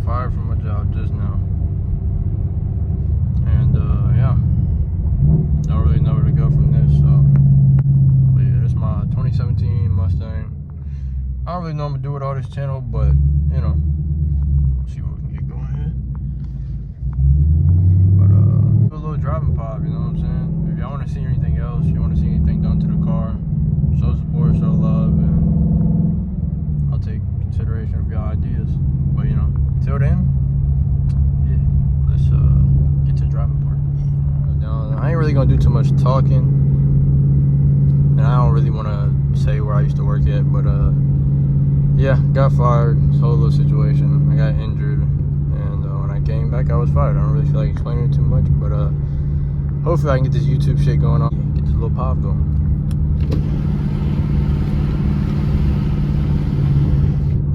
got fired from my job just now. And yeah, don't really know where to go from this. So, but yeah, this is my 2017 Mustang. I don't really know what I'm gonna do with all this channel, but you know, see what we can get going here. But do a little driving pop, you know what I'm saying? If y'all want to see anything else, you want to see anything done to the car, show support, show love, and I'll take consideration of y'all ideas. But you know, till then, yeah, let's get to the driving part. Now, I ain't really gonna do too much talking, and I don't really want to say where I used to work at, but yeah, got fired. This whole little situation. I got injured, and when I came back, I was fired. I don't really feel like explaining it too much, but hopefully I can get this YouTube shit going on. Get this little pop going.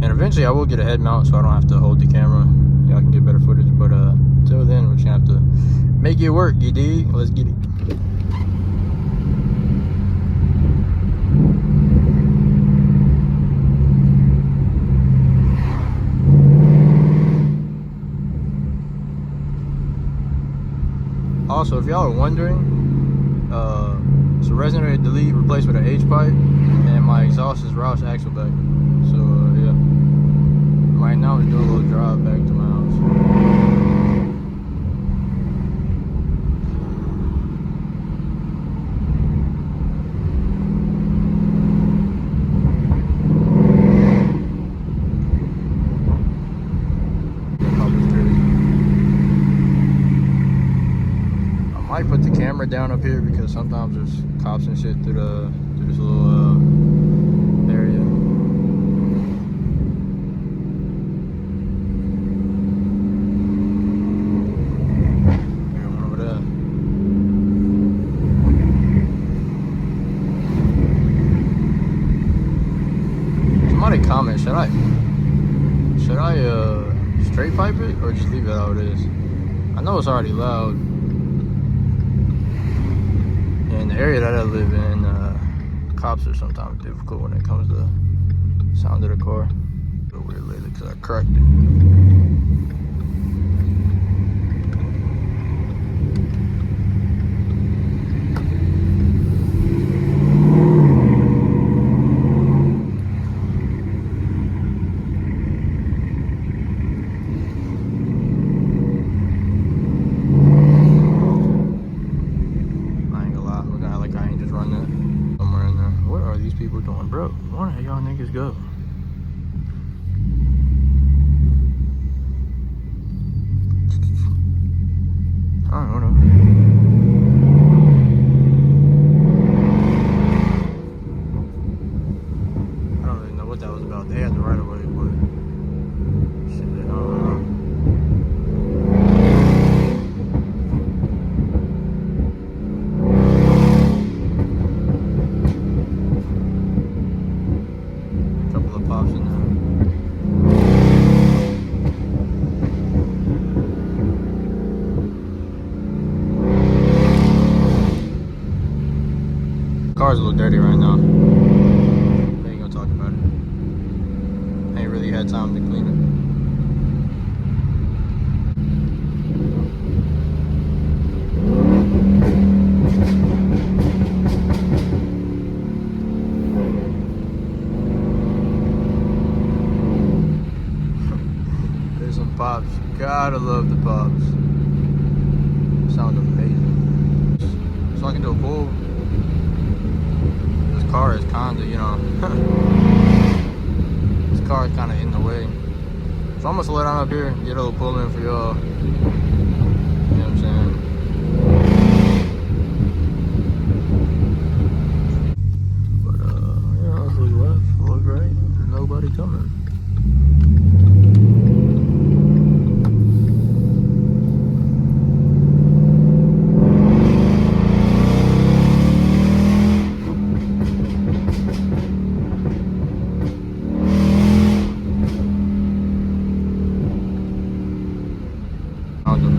And eventually I will get a head mount so I don't have to hold the camera. Y'all can get better footage, but till then, we're just gonna have to make it work, you dig? Let's get it. Also, if y'all are wondering, it's a resonator delete replaced with an H pipe, and my exhaust is Roush Axleback. So yeah, right now we're doing a little drive back to my house. I might put the camera down up here because sometimes there's cops and shit through this little area. Somebody comment, should I straight pipe it or just leave it how it is? I know it's already loud. In the area that I live in, cops are sometimes difficult when it comes to sound of the car. But weird lately because I cracked it. People doing, bro? Where the y'all niggas go? I don't know. I don't really know what that was about. They had the right of way, but shit, I don't know. Pops in there. Car's a little dirty right now. We ain't gonna talk about it. Ain't really had time to clean it. Pops, gotta love the pops. Sound amazing. So I can do a pull. This car is kinda, you know, this car is kinda in the way. So I'm gonna slow down up here and get a little pull in for y'all. You know what I'm saying? But yeah, let's look left, look right. There's nobody coming.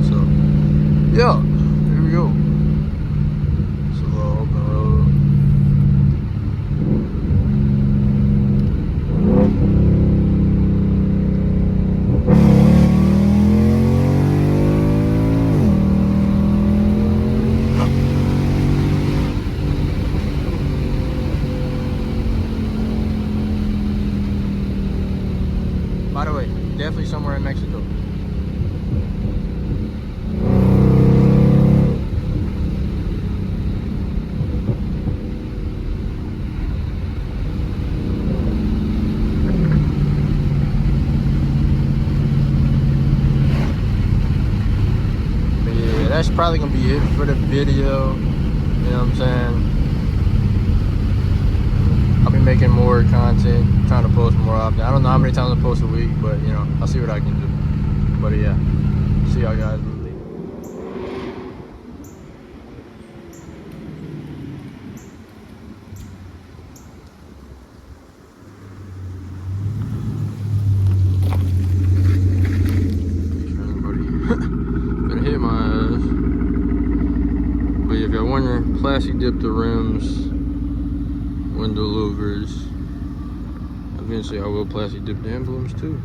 So, yeah, here we go. It's a little open road. gangster though. But yeah, that's probably gonna be it for the video. You know what I'm saying? I'll be making more content, trying to post more often. I don't know how many times I post a week, but you know, I'll see what I can do. But yeah, see y'all guys later. Gonna hit my ass. But if you're wondering, plastic dip the rims, window louvers. Eventually I will plastic dip the emblems too.